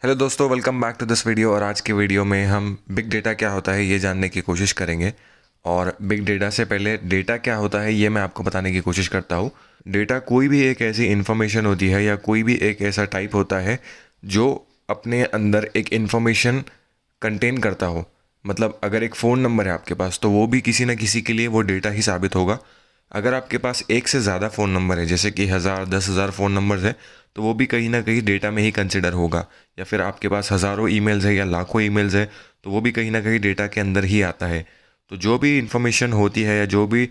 Hello दोस्तों, welcome back to this video. और आज के वीडियो में हम बिग डेटा क्या होता है ये जानने की कोशिश करेंगे। और बिग डेटा से पहले डेटा क्या होता है ये मैं आपको बताने की कोशिश करता हूँ। डेटा कोई भी एक ऐसी इन्फॉर्मेशन होती है या कोई भी एक ऐसा टाइप होता है जो अपने अंदर एक इन्फॉर्मेशन कंटेन करता हो। मतलब अगर एक फ़ोन नंबर है आपके पास तो वो भी किसी न किसी के लिए वो डेटा ही साबित होगा। अगर आपके पास एक से ज़्यादा फ़ोन नंबर है, जैसे कि 1000 फ़ोन नंबर्स है, तो वो भी कहीं ना कहीं डेटा में ही कंसिडर होगा। या फिर आपके पास हज़ारों ईमेल्स है या लाखों ईमेल्स है, तो वो भी कहीं ना कहीं डेटा के अंदर ही आता है। तो जो भी इंफॉर्मेशन होती है या जो भी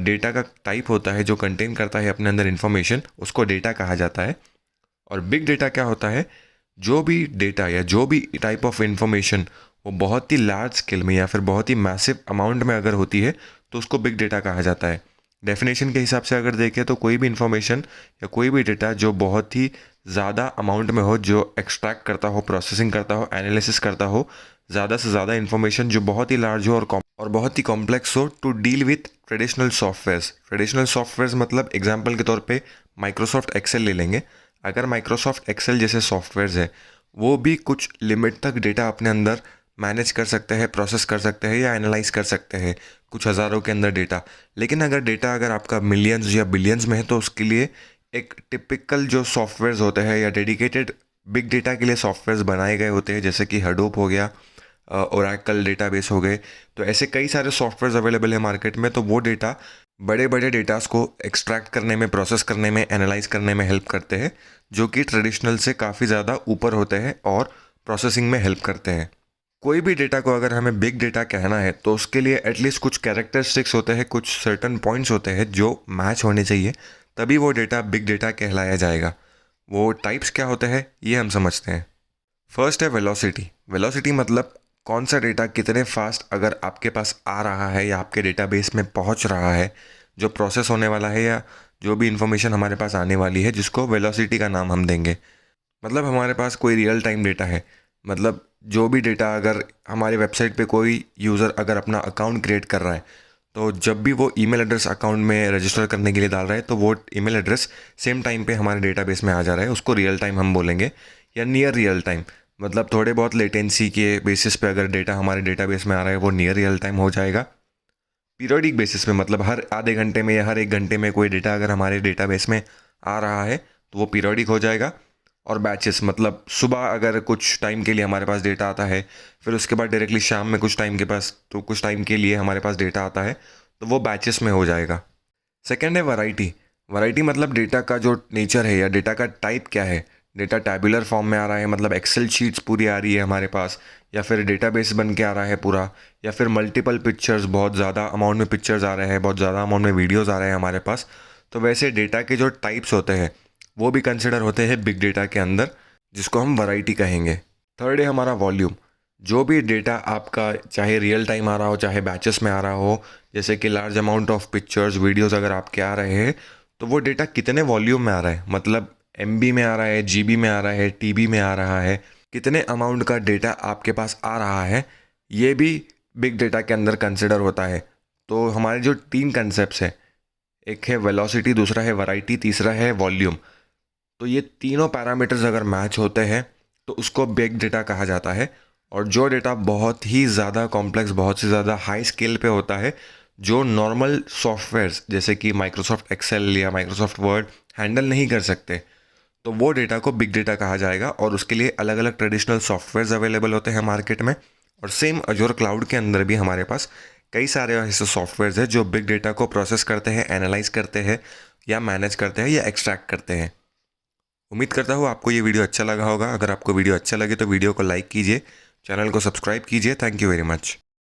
डेटा का टाइप होता है जो कंटेन करता है अपने अंदर इंफॉर्मेशन, उसको डेटा कहा जाता है। और बिग डेटा क्या होता है? जो भी डेटा या जो भी टाइप ऑफ इंफॉर्मेशन वो बहुत ही लार्ज स्केल में या फिर बहुत ही मैसिव अमाउंट में अगर होती है तो उसको बिग डेटा कहा जाता है। डेफिनेशन के हिसाब से अगर देखें तो कोई भी इंफॉर्मेशन या कोई भी डेटा जो बहुत ही ज़्यादा अमाउंट में हो, जो एक्सट्रैक्ट करता हो, प्रोसेसिंग करता हो, एनालिसिस करता हो, ज़्यादा से ज़्यादा इंफॉर्मेशन जो बहुत ही लार्ज हो और बहुत ही कॉम्प्लेक्स हो, to deal with traditional softwares. Traditional softwares मतलब एग्जांपल के तौर पे माइक्रोसॉफ्ट एक्सेल ले लेंगे। अगर माइक्रोसॉफ्ट एक्सेल जैसे सॉफ्टवेयर्स है वो भी कुछ लिमिट तक डेटा अपने अंदर मैनेज कर सकते हैं, प्रोसेस कर सकते हैं या एनालाइज कर सकते हैं, कुछ हज़ारों के अंदर डेटा। लेकिन अगर डेटा अगर आपका मिलियंस या बिलियंस में है तो उसके लिए एक टिपिकल जो सॉफ्टवेयर्स होते हैं या डेडिकेटेड बिग डेटा के लिए सॉफ्टवेयर्स बनाए गए होते हैं, जैसे कि हडूप हो गया, ओरेकल डेटाबेस हो गए। तो ऐसे कई सारे सॉफ्टवेयर्स अवेलेबल है मार्केट में। तो वो डेटा बड़े बड़े डेटास को एक्सट्रैक्ट करने में, प्रोसेस करने में, एनालाइज करने में हेल्प करते हैं, जो कि ट्रेडिशनल से काफ़ी ज़्यादा ऊपर होते हैं और प्रोसेसिंग में हेल्प करते हैं। कोई भी डेटा को अगर हमें बिग डेटा कहना है तो उसके लिए एटलीस्ट कुछ कैरेक्टरिस्टिक्स होते हैं, कुछ सर्टन पॉइंट्स होते हैं जो मैच होने चाहिए, तभी वो डेटा बिग डेटा कहलाया जाएगा। वो टाइप्स क्या होते हैं ये हम समझते हैं। फर्स्ट है वेलोसिटी। वेलोसिटी मतलब कौन सा डेटा कितने फास्ट अगर आपके पास आ रहा है या आपके डेटाबेस में पहुंच रहा है, जो प्रोसेस होने वाला है या जो भी इंफॉर्मेशन हमारे पास आने वाली है, जिसको वेलोसिटी का नाम हम देंगे। मतलब हमारे पास कोई रियल टाइम डेटा है। मतलब जो भी डेटा अगर हमारे वेबसाइट पे कोई यूज़र अगर अपना अकाउंट क्रिएट कर रहा है, तो जब भी वो ईमेल एड्रेस अकाउंट में रजिस्टर करने के लिए डाल रहा है तो वो ईमेल एड्रेस सेम टाइम पे हमारे डेटाबेस में आ जा रहा है, उसको रियल टाइम हम बोलेंगे। या नियर रियल टाइम, मतलब थोड़े बहुत लेटेंसी के बेसिस पे अगर डेटा हमारे डेटाबेस में आ रहा है वो नियर रियल टाइम हो जाएगा। पीरियोडिक बेसिस पे मतलब हर आधे घंटे में या हर एक घंटे में कोई डेटा अगर हमारे डेटाबेस में आ रहा है तो वो पीरियोडिक हो जाएगा। और बैचेस मतलब सुबह अगर कुछ टाइम के लिए हमारे पास डेटा आता है, फिर उसके बाद डायरेक्टली शाम में कुछ टाइम के पास तो कुछ टाइम के लिए हमारे पास डेटा आता है, तो वो बैचेस में हो जाएगा। सेकेंड है वैरायटी। वैरायटी मतलब डेटा का जो नेचर है या डेटा का टाइप क्या है। डेटा टैबुलर फॉर्म में आ रहा है, मतलब एक्सेल शीट्स पूरी आ रही है हमारे पास, या फिर डेटाबेस बन के आ रहा है पूरा, या फिर मल्टीपल पिक्चर्स, बहुत ज़्यादा अमाउंट में पिक्चर्स आ रहे हैं, बहुत ज़्यादा अमाउंट में वीडियोज़ आ रहे हैं हमारे पास। तो वैसे डेटा के जो टाइप्स होते हैं वो भी कंसिडर होते हैं बिग डेटा के अंदर, जिसको हम वैरायटी कहेंगे। थर्ड है हमारा वॉल्यूम। जो भी डेटा आपका चाहे रियल टाइम आ रहा हो चाहे बैचेस में आ रहा हो, जैसे कि large amount of pictures, videos अगर आपके आ रहे हैं, तो वो डेटा कितने वॉल्यूम में आ रहा है, मतलब एमबी में आ रहा है, जीबी में आ रहा है, टीबी में आ रहा है, कितने अमाउंट का डेटा आपके पास आ रहा है, ये भी बिग डेटा के अंदर कंसिडर होता है। तो हमारे जो तीन कंसेप्ट हैं, एक है वेलोसिटी, दूसरा है वैरायटी, तीसरा है वॉल्यूम। तो ये तीनों पैरामीटर्स अगर मैच होते हैं तो उसको बिग डेटा कहा जाता है। और जो डेटा बहुत ही ज़्यादा कॉम्प्लेक्स, बहुत से ज़्यादा हाई स्केल पे होता है, जो नॉर्मल सॉफ्टवेयर्स जैसे कि माइक्रोसॉफ्ट एक्सेल या माइक्रोसॉफ्ट वर्ड हैंडल नहीं कर सकते, तो वो डेटा को बिग डेटा कहा जाएगा। और उसके लिए अलग अलग ट्रेडिशनल सॉफ्टवेयर्स अवेलेबल होते हैं मार्केट में। और सेम अजोर क्लाउड के अंदर भी हमारे पास कई सारे ऐसे सॉफ्टवेयर्स हैं जो बिग डेटा को प्रोसेस करते हैं, एनालाइज करते हैं या मैनेज करते हैं या एक्सट्रैक्ट करते हैं। उम्मीद करता हूँ आपको ये वीडियो अच्छा लगा होगा। अगर आपको वीडियो अच्छा लगे तो वीडियो को लाइक कीजिए, चैनल को सब्सक्राइब कीजिए। Thank you very much.